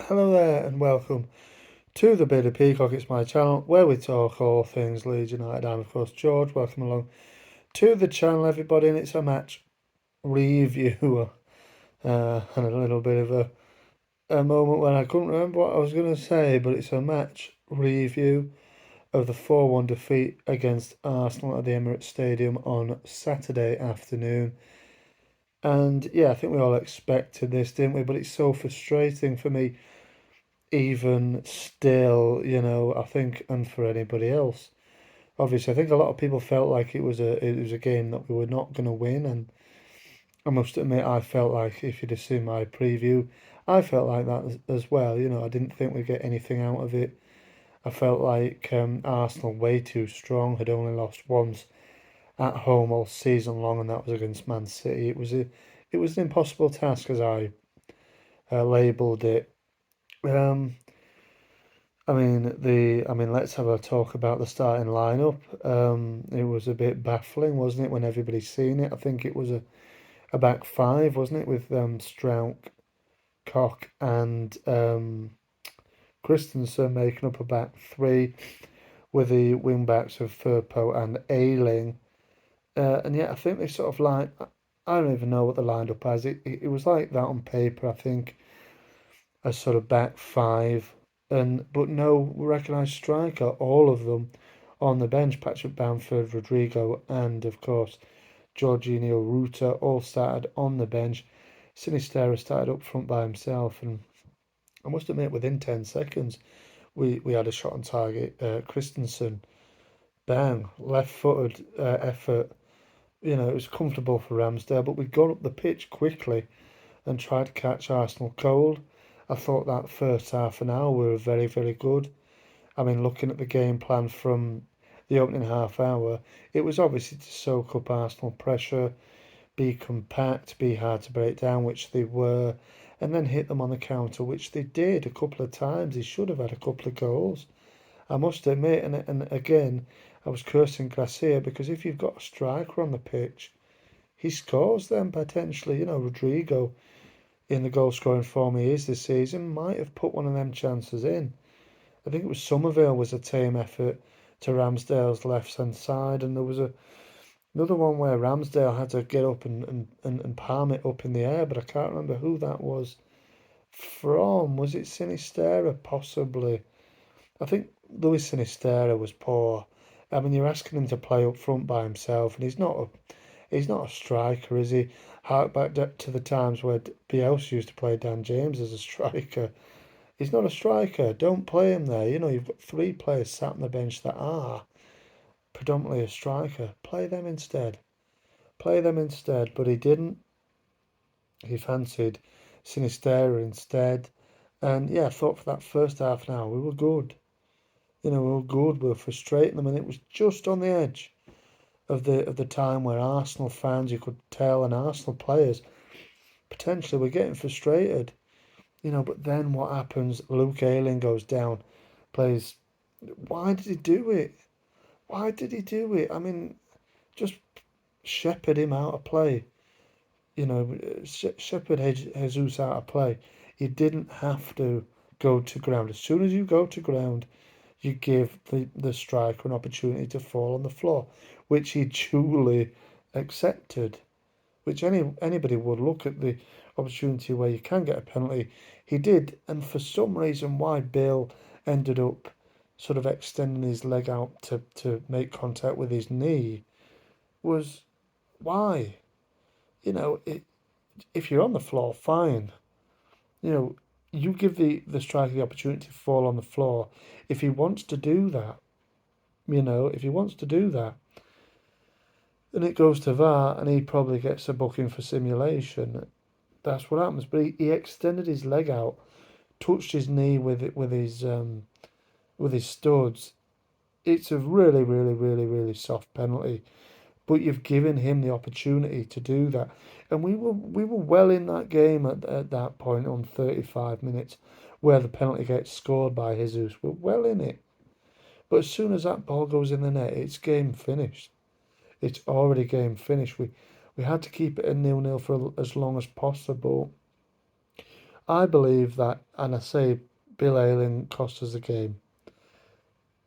Hello there and welcome to the Bearded Peacock. It's my channel where we talk all things Leeds United. I'm of course George. Welcome along to the channel, everybody, and it's a match review and a little bit of a moment when I couldn't remember what I was going to say, but it's a match review of the 4-1 defeat against Arsenal at the Emirates Stadium on Saturday afternoon. And yeah, I think we all expected this, didn't we? But it's so frustrating for me even still, I think, and for anybody else. Obviously, I think a lot of people felt like it was a game that we were not going to win, and I must admit, I felt like if you'd have seen my preview, I felt like that as well. I didn't think we'd get anything out of it. I felt like Arsenal way too strong, had only lost once at home all season long, and that was against Man City. It was an impossible task, as I labelled it. Um, let's have a talk about the starting lineup. It was a bit baffling, wasn't it, when everybody's seen it? I think it was a back five, wasn't it, with Strauch, Koch, and Christensen making up a back three with the wing backs of Firpo and Ayling. And yet, I think they sort of I don't even know what they lined up as. It was like that on paper, I think, a sort of back five, and but no recognised striker. All of them on the bench: Patrick Bamford, Rodrigo, and of course Jorginho Ruta all started on the bench. Sinisterra started up front by himself, and I must admit, within 10 seconds, we had a shot on target. Christensen, bang, left-footed effort. It was comfortable for Ramsdale, but we got up the pitch quickly and tried to catch Arsenal cold. I thought that first half an hour were very, very good. I mean, looking at the game plan from the opening half hour, it was obviously to soak up Arsenal pressure, be compact, be hard to break down, which they were, and then hit them on the counter, which they did a couple of times. They should have had a couple of goals, I must admit. And again, I was cursing Garcia because if you've got a striker on the pitch, he scores then potentially. Rodrigo in the goal scoring form he is this season, might have put one of them chances in. I think it was Somerville was a tame effort to Ramsdale's left hand side, and there was another one where Ramsdale had to get up and palm it up in the air, but I can't remember who that was from. Was it Sinisterra? Possibly. I think Luis Sinisterra was poor. I mean, you're asking him to play up front by himself, and he's not a striker, is he? Hark back to the times where Bielsa used to play Dan James as a striker. He's not a striker. Don't play him there. You've got three players sat on the bench that are predominantly a striker. Play them instead. Play them instead. But he didn't. He fancied Sinisterra instead. And yeah, I thought for that first half an hour we were good. We were good. We were frustrating them, and it was just on the edge of the time where Arsenal fans, you could tell, and Arsenal players potentially were getting frustrated. But then what happens? Luke Ayling goes down, plays. Why did he do it? Why did he do it? I mean, just shepherd him out of play. Shepherd Jesus out of play. You didn't have to go to ground. As soon as you go to ground, you give the striker an opportunity to fall on the floor, which he duly accepted. Which anybody would look at the opportunity where you can get a penalty. He did, and for some reason, why Bill ended up sort of extending his leg out to make contact with his knee was why. If you're on the floor, fine. You know, you give the striker the opportunity to fall on the floor. If he wants to do that, if he wants to do that, then it goes to VAR and he probably gets a booking for simulation. That's what happens. But he extended his leg out, touched his knee with his studs. It's a really, really, really, really soft penalty. But you've given him the opportunity to do that. And we were well in that game at that point on 35 minutes where the penalty gets scored by Jesus. We're well in it. But as soon as that ball goes in the net, it's game finished. It's already game finished. We had to keep it a 0-0 for as long as possible. I believe that, and I say Bill Ayling cost us the game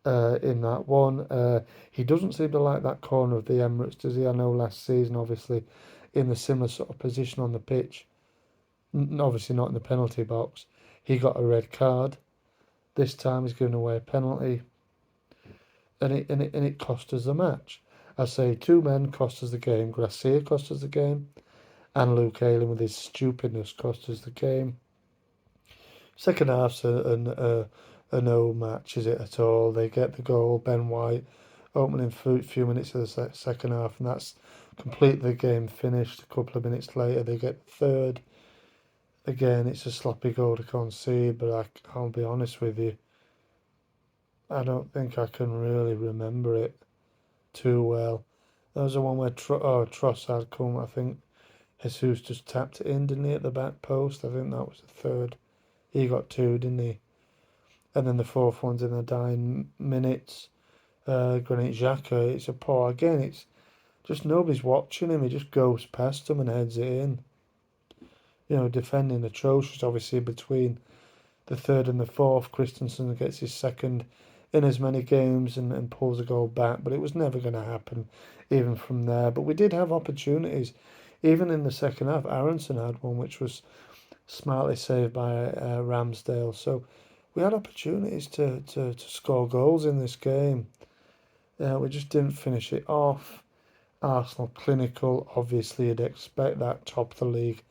in that one. He doesn't seem to like that corner of the Emirates, does he? I know last season, obviously, in the similar sort of position on the pitch, obviously not in the penalty box, he got a red card. This time he's given away a penalty, and it cost us the match. I say two men cost us the game. Gracia cost us the game, and Luke Ayling with his stupidness cost us the game. Second half's a no match, is it at all? They get the goal, Ben White, opening few minutes of the second half, and that's completely the game finished. A couple of minutes later, they get the third. Again, it's a sloppy goal to concede, but I'll be honest with you, I don't think I can really remember it too well. There was the one where Trossard come, I think Jesus just tapped it in, didn't he, at the back post? I think that was the third. He got two, didn't he? And then the fourth one's in the dying minutes. Granit Xhaka, it's a poor, again, it's just nobody's watching him. He just goes past them and heads it in. Defending atrocious, obviously, between the third and the fourth. Christensen gets his second in as many games and pulls a goal back, but it was never going to happen even from there. But we did have opportunities. Even in the second half, Aronson had one which was smartly saved by Ramsdale. So we had opportunities to score goals in this game. We just didn't finish it off. Arsenal clinical, obviously you'd expect that, top of the league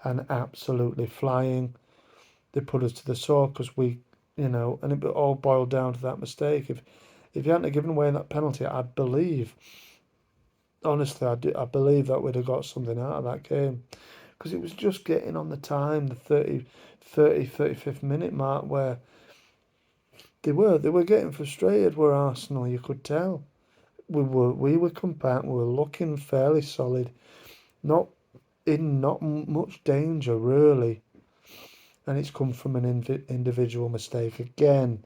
and absolutely flying. They put us to the sword because and it all boiled down to that mistake. If you hadn't given away that penalty, I believe, honestly, I believe that we'd have got something out of that game because it was just getting on the time, the 35th minute mark where they were getting frustrated. Were Arsenal, you could tell. We were compact. We were looking fairly solid, not not much danger really, and it's come from an individual mistake again,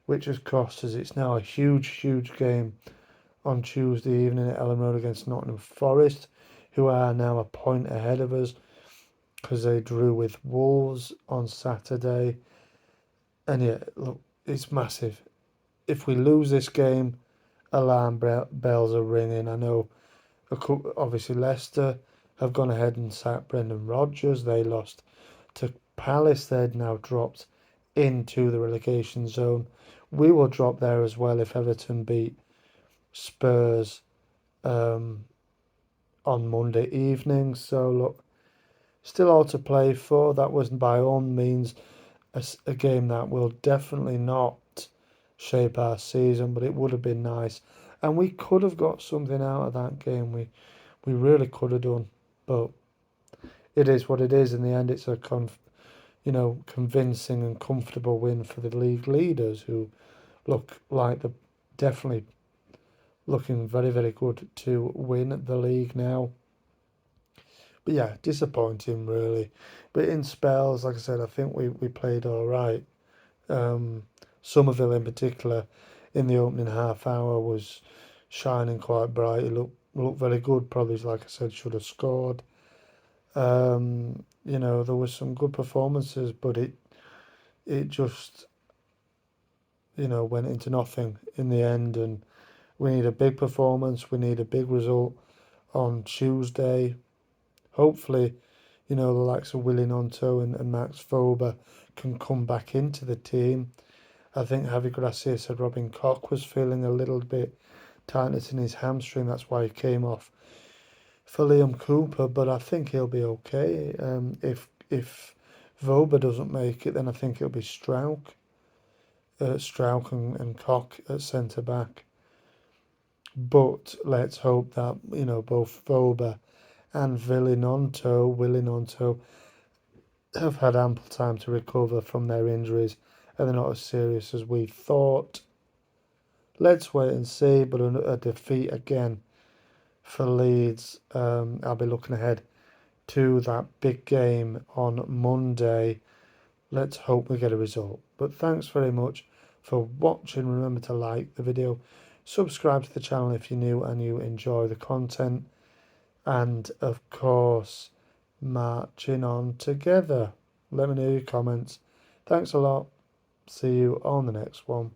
which has cost us. It's now a huge game on Tuesday evening at Ellen Road against Nottingham Forest, who are now a point ahead of us because they drew with Wolves on Saturday. And yeah, look, it's massive. If we lose this game, alarm bells are ringing. I know, obviously, Leicester have gone ahead and sacked Brendan Rodgers. They lost to Palace. They'd now dropped into the relegation zone. We will drop there as well if Everton beat Spurs on Monday evening. So look, still all to play for. That was by all means a game that will definitely not shape our season, but it would have been nice. And we could have got something out of that game. We really could have done. But it is what it is. In the end, it's a convincing and comfortable win for the league leaders, who look like they're definitely looking very, very good to win the league now. But yeah, disappointing really. But in spells, like I said, I think we played all right. Somerville in particular, in the opening half hour, was shining quite bright. He looked very good. Probably, like I said, should have scored. There was some good performances, but it just went into nothing in the end. And we need a big performance. We need a big result on Tuesday. Hopefully, the likes of Willie Gnonto and Max Fober can come back into the team. I think Javi Gracia said Robin Koch was feeling a little bit tightness in his hamstring. That's why he came off for Liam Cooper, but I think he'll be okay. If Vober doesn't make it, then I think it'll be Strauch and Koch at centre back. But let's hope that both Vober and Willie Gnonto have had ample time to recover from their injuries and they're not as serious as we thought. Let's wait and see, but a defeat again for Leeds. I'll be looking ahead to that big game on Monday. Let's hope we get a result. But thanks very much for watching. Remember to like the video, subscribe to the channel if you're new and you enjoy the content, and of course, marching on together. Let me know your comments. Thanks a lot. See you on the next one.